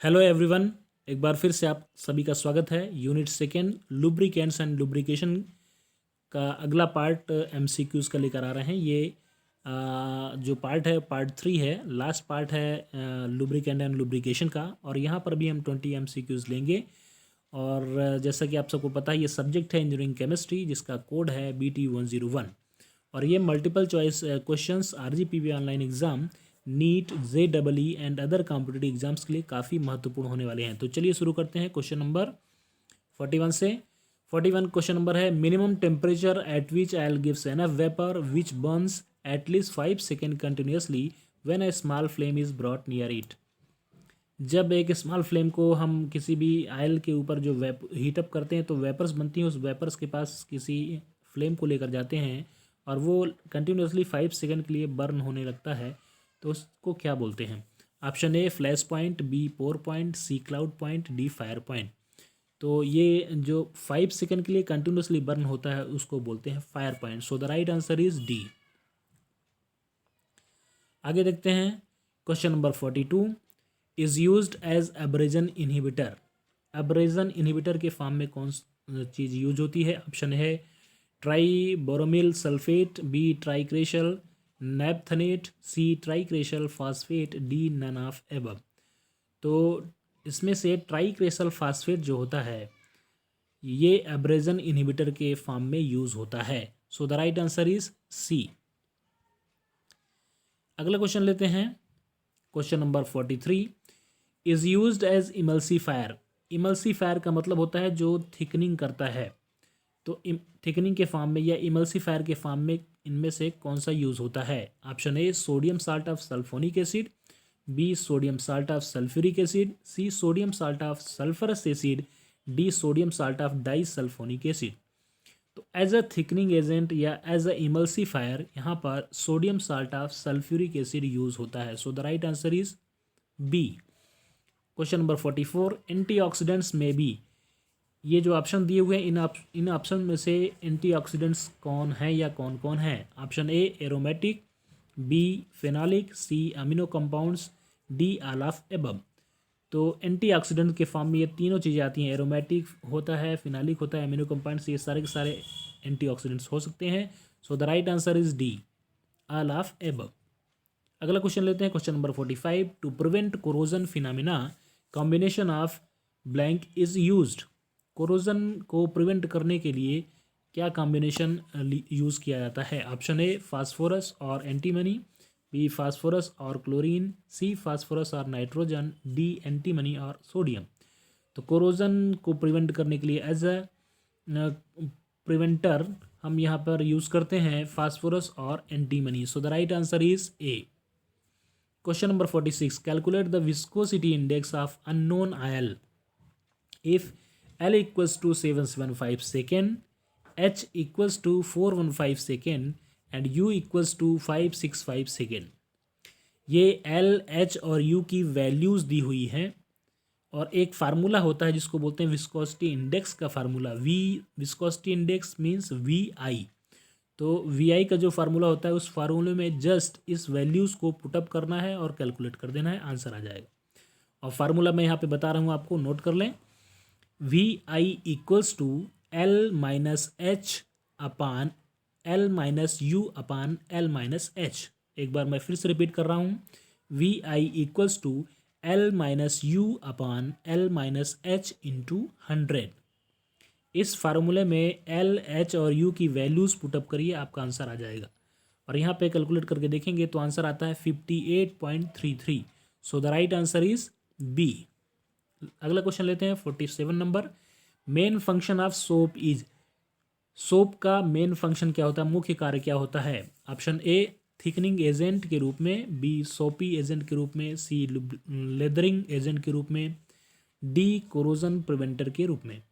Hello everyone. एक बार फिर से आप सभी का स्वागत है। Unit second lubricants and lubrication का अगला पार्ट एमसीक्यूज़ का लेकर आ रहे हैं। ये जो पार्ट है पार्ट 3 है, लास्ट पार्ट है लुब्रिकेंट एंड लुब्रिकेशन का। और यहाँ पर भी हम 20 एमसीक्यूज़ लेंगे। और जैसा कि आप सबको पता है, ये सब्जेक्ट है इंजीनियरिंग केमिस्ट्री, जिसका कोड है BT101। और ये multiple choice questions RGPV online exam, NEET, JEE and other competitive exams के लिए काफ़ी महत्वपूर्ण होने वाले हैं। तो चलिए शुरू करते हैं क्वेश्चन नंबर 41 से। 41 क्वेश्चन नंबर है, minimum temperature at which oil gives enough vapour which Burns at least 5 second continuously when a small flame is brought near it. जब एक स्मॉल फ्लेम को हम किसी भी आयल के ऊपर जो हीटअप करते हैं तो वेपर्स बनती हैं, उस वेपर्स के पास किसी फ्लेम को लेकर जाते हैं और वो कंटिन्यूसली 5 सेकेंड के लिए बर्न होने लगता है, तो उसको क्या बोलते हैं? Option A flash point, B pour point, C cloud point, D fire point. तो ये जो 5 सेकेंड के लिए कंटिन्यूसली बर्न होता है उसको बोलते हैं fire point. So the right answer is D. आगे देखते हैं question number 42 is used as abrasion inhibitor. Abrasion inhibitor के फॉर्म में कौन चीज़ यूज होती है? ऑप्शन है tri boromil sulphate, B tricresyl naphthenate, C tricresyl phosphate, D none of above. तो इसमें से ट्राइक्रेशल फास्फेट जो होता है ये एब्रेजन इनहिबिटर के फॉर्म में यूज होता है। So the right answer is C. अगला क्वेश्चन लेते हैं, question number 43 is used as emulsifier. Emulsifier का मतलब होता है जो थिकनिंग करता है। तो थिकनिंग के फॉर्म में या इमल्सीफायर के फॉर्म में इनमें से कौन सा यूज होता है? Option A sodium salt of sulphonic acid, B sodium salt of sulphuric acid, C sodium salt of sulphurous acid, D sodium salt of disulphonic acid. तो एज अ थिकनिंग एजेंट या as a emulsifier यहाँ पर sodium salt of sulphuric acid use होता है। So the right answer is B. Question number 44 antioxidants में B. ये जो option दिए हुए हैं इन ऑप्शन में से एंटीऑक्सीडेंट्स कौन है या कौन कौन है? Option A aromatic, B phenolic, C amino compounds, D all of above. तो एंटीऑक्सीडेंट के फॉर्म में ये तीनों चीज़ें आती हैं। एरोमेटिक होता है, फिनालिक होता है, अमीनो कंपाउंड्स, ये सारे के सारे एंटीऑक्सीडेंट्स हो सकते हैं। So the right answer is D all of above. अगला क्वेश्चन लेते हैं, question number 45 to prevent corrosion phenomena combination of blank is used. Corrosion को प्रिवेंट करने के लिए क्या कॉम्बिनेशन यूज़ किया जाता है? ऑप्शन ए फास्फोरस और एंटीमनी, बी फास्फोरस और क्लोरीन, सी फास्फोरस और नाइट्रोजन, डी एंटीमनी और सोडियम। तो कोरोजन को प्रिवेंट करने के लिए एज अ प्रिवेंटर हम यहाँ पर यूज़ करते हैं फास्फोरस और antimony. So the right answer is A. Question number 46 calculate the viscosity index of unknown oil if L equals to 775 second, H equals to 415 second and U equals to 565 second। ये L, H और U की values दी हुई हैं और एक formula होता है जिसको बोलते हैं विस्कोसिटी इंडेक्स का formula. V viscosity index means VI। तो VI का जो फार्मूला होता है उस फार्मूले में जस्ट इस वैल्यूज़ को पुटअप करना है और कैलकुलेट कर देना है, आंसर आ जाएगा। और फार्मूला मैं यहाँ पे बता रहा हूँ आपको, नोट कर लें। VI equals to L minus H upon L minus U upon L minus H. एक बार मैं फिर से रिपीट कर रहा हूँ, VI equals to L minus U upon L minus H into 100। इस फार्मूले में L, H और U की वैल्यूज़ पुटअप करिए, आपका आंसर आ जाएगा। और यहाँ पे कैलकुलेट करके देखेंगे तो आंसर आता है 58.33। So the right answer is B. अगला क्वेश्चन लेते हैं 47 नंबर। Main function of soap is. Soap का मेन फंक्शन क्या होता है, मुख्य कार्य क्या होता है? ऑप्शन ए थिकनिंग एजेंट के रूप में, बी सोपी एजेंट के रूप में, सी लेदरिंग एजेंट के रूप में, डी कोरोजन प्रिवेंटर के रूप में।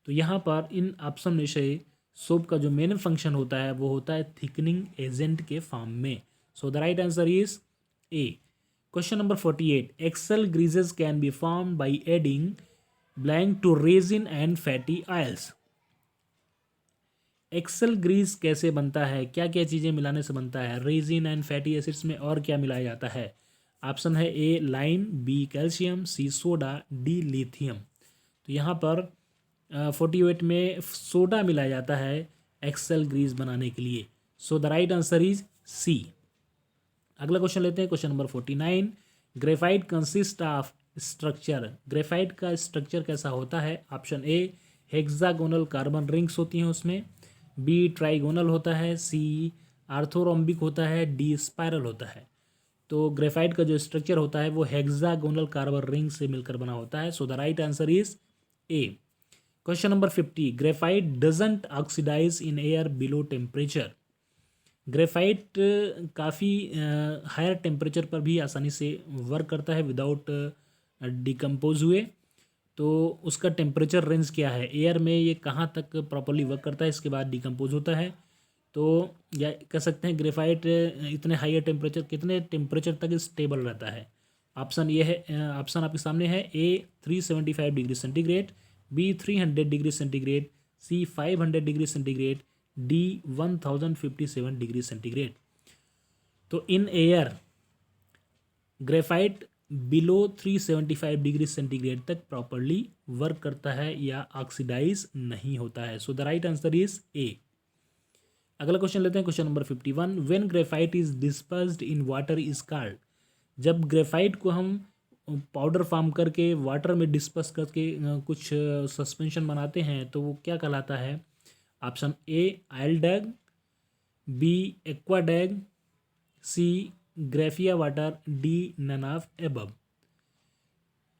तो यहाँ पर इन ऑप्शन में से सोप का जो मेन फंक्शन होता है वो होता है थिकनिंग एजेंट के फॉर्म में। So the right answer is A. Question number 48 axle greases can be form by adding blank to resin and fatty oils. Axle grease कैसे बनता है, क्या क्या चीज़ें मिलाने से बनता है? रेजिन एंड फैटी एसिड्स में और क्या मिलाया जाता है? ऑप्शन है ए लाइम, बी कैल्शियम, सी सोडा, डी लिथियम। तो यहाँ पर 48 में सोडा मिलाया जाता है एक्सेल ग्रीस बनाने के लिए। So the right answer is C. अगला क्वेश्चन लेते हैं, question number 49। Graphite consist of structure. Graphite का स्ट्रक्चर कैसा होता है? Option A hexagonal carbon rings होती हैं उसमें, बी ट्राइगोनल होता है, सी आर्थोरोम्बिक होता है, डी स्पाइरल होता है। तो ग्रेफाइट का जो स्ट्रक्चर होता है वो हेक्सागोनल कार्बन रिंग से मिलकर बना होता है। So the right answer is A. Question number 50। Graphite doesn't oxidize in air below temperature. Graphite काफ़ी हायर टेम्परेचर पर भी आसानी से वर्क करता है विदाउट डिकम्पोज हुए। तो उसका टेम्परेचर रेंज क्या है? एयर में ये कहाँ तक प्रॉपरली वर्क करता है इसके बाद डिकम्पोज होता है? तो या कह सकते हैं ग्रेफाइट इतने हायर टेम्परेचर, कितने टेम्परेचर तक स्टेबल रहता है? ऑप्शन ये है, ऑप्शन आपके सामने है, A 375 degree centigrade, B 300 degree centigrade, C 500 degree centigrade, D 1057 degree centigrade. तो in air graphite below 375 degree centigrade तक प्रॉपरली वर्क करता है या ऑक्सीडाइज नहीं होता है। So the right answer is A. अगला क्वेश्चन लेते हैं, क्वेश्चन नंबर 51। When graphite is dispersed in water is called. जब ग्रेफाइट को हम पाउडर फॉर्म करके वाटर में डिस्पर्स करके कुछ सस्पेंशन बनाते हैं तो वो क्या कहलाता है? Option A oil dag, B aqua dag, C graphia water, D none of above.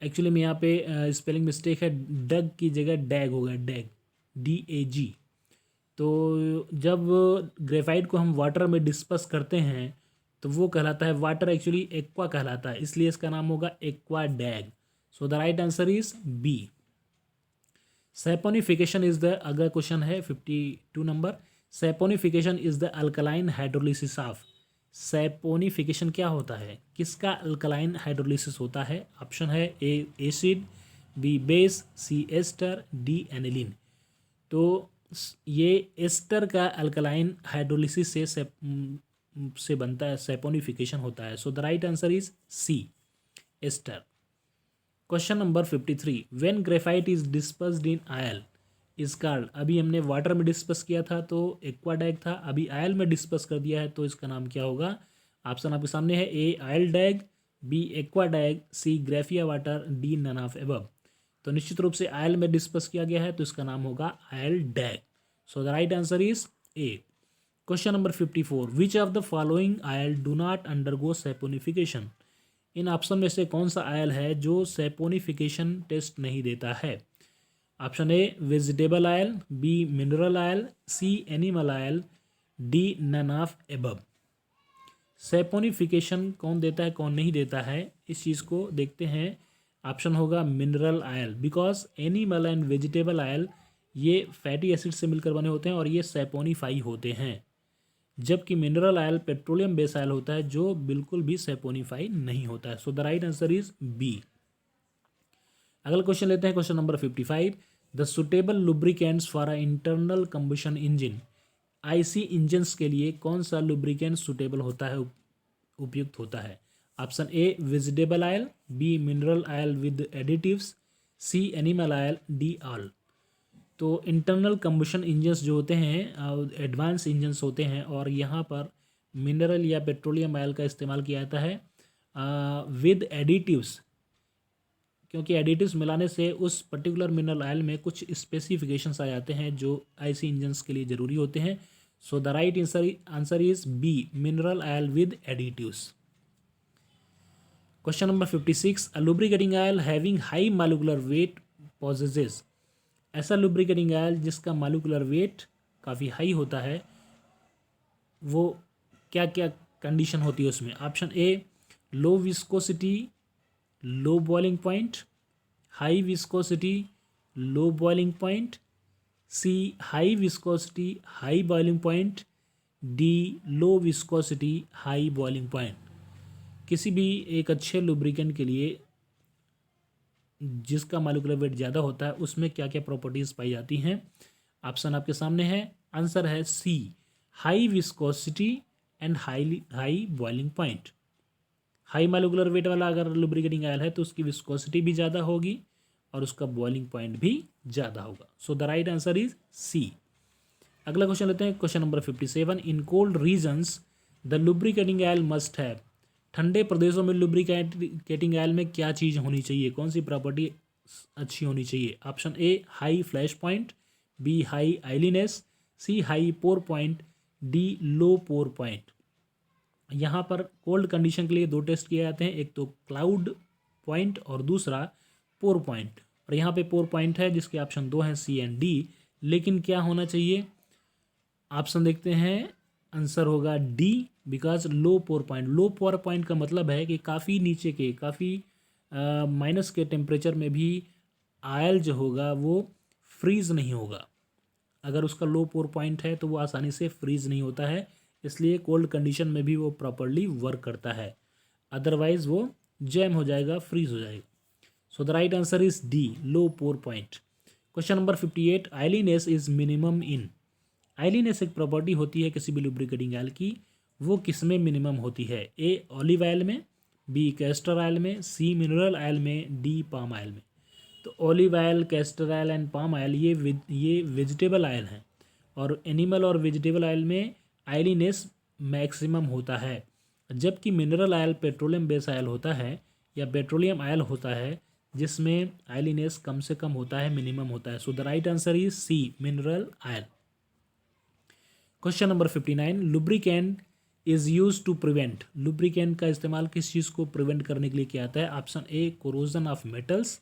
Actually में यहाँ पे स्पेलिंग मिस्टेक है, डग की जगह डैग होगा, डैग, DAG। तो जब ग्रेफाइट को हम वाटर में डिस्पर्स करते हैं तो वो कहलाता है वाटर, एक्चुअली एक्वा कहलाता है, इसलिए इसका नाम होगा aquadag. So the right answer is B. Saponification is the, अगला क्वेश्चन है 52 नंबर। Saponification is the alkaline hydrolysis of. Saponification क्या होता है? किसका अल्कलाइन हाइड्रोलिसिस होता है? ऑप्शन है ए एसिड, बी बेस, सी एस्टर, डी एनिलीन। तो ये एस्टर का अल्कलाइन हाइड्रोलिसिस से बनता है, सैपोनिफिकेशन होता है। So the right answer is C ester. Question number 53। When graphite is dispersed in oil is called. अभी हमने वाटर में डिस्पर्स किया था तो एक्वा डैग था, अभी आयल में डिस्पर्स कर दिया है तो इसका नाम क्या होगा? ऑप्शन आपके सामने है, A oil dag, B aqua dag, C graphia water, D none of above. तो निश्चित रूप से आयल में डिस्पर्स किया गया है तो इसका नाम होगा oil डैग। So the right answer is A. Question number 54। Which of the following oil do not undergo saponification. In option में से कौन सा आयल है जो सैपोनिफिकेशन टेस्ट नहीं देता है? Option A vegetable oil, B mineral oil, C animal oil, D none of above. Saponification कौन देता है कौन नहीं देता है, इस चीज़ को देखते हैं। ऑप्शन होगा mineral oil, because animal and vegetable oil ये फैटी एसिड से मिलकर बने होते हैं और ये सैपोनिफाई होते हैं, जबकि mineral oil petroleum base oil होता है जो बिल्कुल भी सैपोनिफाई नहीं होता है। So the right answer is B. अगला क्वेश्चन लेते हैं, question number 55। The suitable lubricants for a internal combustion engine. IC engines के लिए कौन सा लुब्रिकेंट सुटेबल होता है, उपयुक्त होता है? Option A vegetable oil, B mineral oil with additives, C animal oil, D all. तो इंटरनल कंबशन इंजन्स जो होते हैं एडवांस इंजन्स होते हैं और यहाँ पर मिनरल या पेट्रोलियम ऑयल का इस्तेमाल किया जाता है विद एडिटिव्स, क्योंकि एडिटिव्स मिलाने से उस पर्टिकुलर मिनरल ऑयल में कुछ स्पेसिफिकेशंस आ जाते हैं जो आईसी इंजन्स के लिए ज़रूरी होते हैं। So the right answer is B mineral oil with additives. Question number 56। A lubricating oil having high molecular weight possesses. ऐसा लुब्रिकेटिंग ऑयल जिसका मॉलिक्यूलर वेट काफ़ी हाई होता है, वो क्या क्या कंडीशन होती है उसमें? Option A low viscosity, low boiling point, high viscosity, low boiling point, C high viscosity, high boiling point, D low viscosity, high boiling point. किसी भी एक अच्छे लुब्रिकेंट के लिए जिसका मॉलिक्यूलर वेट ज़्यादा होता है उसमें क्या क्या प्रॉपर्टीज़ पाई जाती हैं? ऑप्शन आपके सामने है, आंसर है C high viscosity and high boiling point. High molecular weight वाला अगर लुब्रिकेटिंग आयल है तो उसकी विस्कोसिटी भी ज़्यादा होगी और उसका बॉइलिंग पॉइंट भी ज़्यादा होगा। So the right answer is C. अगला क्वेश्चन लेते हैं, question number 57। In cold regions the lubricating oil must have. ठंडे प्रदेशों में लुब्रिकेटिंग आयल में क्या चीज़ होनी चाहिए, कौन सी प्रॉपर्टी अच्छी होनी चाहिए? Option A high flash point, B high oiliness, C high pour point, D low pour point. यहाँ पर कोल्ड कंडीशन के लिए दो टेस्ट किए जाते हैं, एक तो क्लाउड पॉइंट और दूसरा पोर पॉइंट। और यहाँ पे पोर पॉइंट है जिसके ऑप्शन दो हैं, सी एंड डी। लेकिन क्या होना चाहिए? ऑप्शन देखते हैं, आंसर होगा D, because low pour point. Low pour point का मतलब है कि काफ़ी नीचे के, काफ़ी माइनस के टेम्परेचर में भी आयल जो होगा वो फ्रीज़ नहीं होगा। अगर उसका लो पोर पॉइंट है तो वो आसानी से फ्रीज़ नहीं होता है, इसलिए कोल्ड कंडीशन में भी वो प्रॉपरली वर्क करता है, अदरवाइज वो जैम हो जाएगा, फ्रीज हो जाएगा। So the right answer is D, low pour point. Question number 58। Oiliness is minimum in. Oiliness एक प्रॉपर्टी होती है किसी भी लुब्रिकेटिंग आयल की, वो किस में मिनिमम होती है? ए ऑलिव ऑयल में, बी कैस्टर ऑयल में, सी मिनरल ऑयल में, डी पाम ऑयल में। तो olive oil, castor oil and palm oil ये वेजिटेबल ऑयल हैं, और एनिमल और वेजिटेबल ऑयल में आयलीनेस मैक्सिमम होता है, जबकि mineral oil petroleum base oil होता है या पेट्रोलियम ऑयल होता है जिसमें आयलीनेस कम से कम होता है, मिनिमम होता है। So the right answer is C, mineral oil. Question number 59। Lubricant is use to prevent. Lubricant का इस्तेमाल किस चीज़ को प्रिवेंट करने के लिए किया जाता है? Option A corrosion of metals,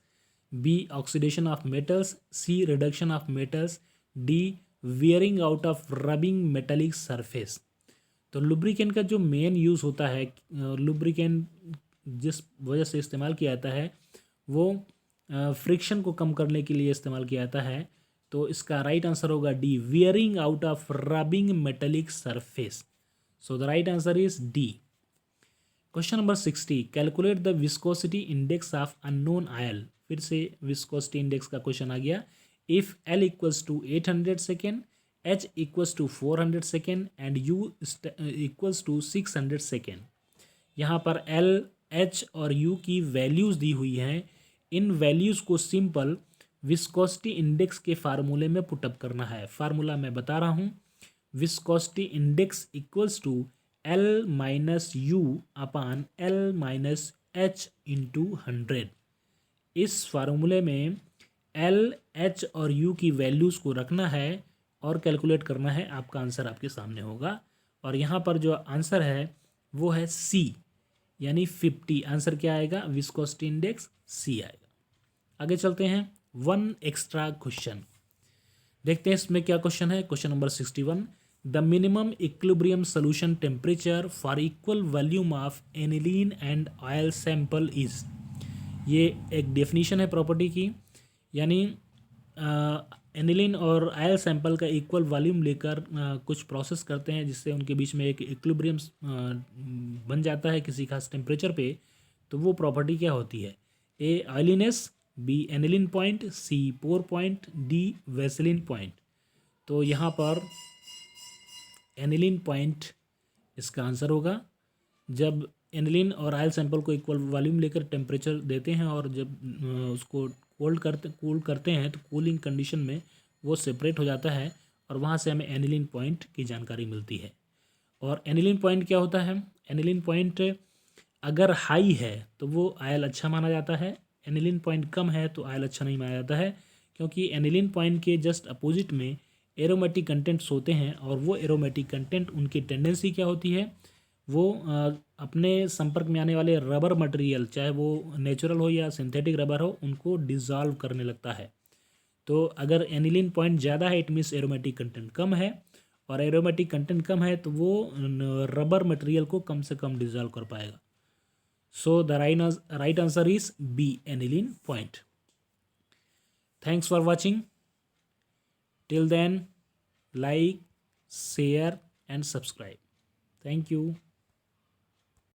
B oxidation of metals, C reduction of metals, D wearing out of rubbing metallic surface. तो लुब्रिकेंट का जो मेन यूज़ होता है, लुब्रिकेंट जिस वजह से इस्तेमाल किया जाता है वो फ्रिक्शन को कम करने के लिए इस्तेमाल किया जाता है। तो इसका राइट आंसर होगा D, wearing out of rubbing metallic surface. So the right answer is D. Question number 60। Calculate the viscosity index of unknown oil. फिर से विस्कोसिटी इंडेक्स का क्वेश्चन आ गया। If L equals to 800 second, H equals to 400 second and U equals to 600 second. यहाँ पर L, H और U की values दी हुई हैं। इन वैल्यूज़ को सिंपल विस्कोसिटी इंडेक्स के फार्मूले में पुटअप करना है। फार्मूला मैं बता रहा हूँ, viscosity index equals to L minus U upon L minus H into 100। इस फार्मूले में एल, एच और यू की वैल्यूज़ को रखना है और कैलकुलेट करना है। आपका आंसर आपके सामने होगा, और यहाँ पर जो आंसर है वो है सी, यानी 50। आंसर क्या आएगा? विस्कोसिटी इंडेक्स सी आएगा। आगे चलते हैं, वन एक्स्ट्रा क्वेश्चन देखते हैं इसमें क्या क्वेश्चन है। Question number 61। The minimum equilibrium solution temperature for equal volume of aniline and oil sample is. ये एक डेफिनेशन है प्रॉपर्टी की, यानी एनिलीन और ऑयल सैंपल का इक्वल वॉल्यूम लेकर कुछ प्रोसेस करते हैं जिससे उनके बीच में एक इक्विलिब्रियम बन जाता है किसी खास टेम्परेचर पे। तो वो प्रॉपर्टी क्या होती है? A oiliness, B aniline point, C pour point, D vaseline point. तो यहाँ पर एनिलीन पॉइंट इसका आंसर होगा। जब एनिलीन और ऑयल सैंपल को इक्वल वॉल्यूम लेकर टेम्परेचर देते हैं और जब उसको कूल करते हैं तो कूलिंग कंडीशन में वो सेपरेट हो जाता है और वहाँ से हमें एनिलीन पॉइंट की जानकारी मिलती है। और एनिलीन पॉइंट क्या होता है? एनिलीन पॉइंट अगर हाई है तो वो आयल अच्छा माना जाता है, एनिलीन पॉइंट कम है तो आयल अच्छा नहीं माना जाता है, क्योंकि एनिलीन पॉइंट के जस्ट अपोजिट में एरोमेटिक कंटेंट्स होते हैं, और वो एरोमेटिक कंटेंट उनकी टेंडेंसी क्या होती है, वो अपने संपर्क में आने वाले रबर मटेरियल, चाहे वो नेचुरल हो या सिंथेटिक रबर हो, उनको डिज़ोल्व करने लगता है। तो अगर एनिलीन पॉइंट ज़्यादा है इट मीन्स एरोमेटिक कंटेंट कम है, और एरोमेटिक कंटेंट कम है तो वो रबर मटेरियल को कम से कम डिज़ोल्व कर पाएगा। So the right answer is B, aniline point. Thanks for watching. Till then, like, share and subscribe. Thank you.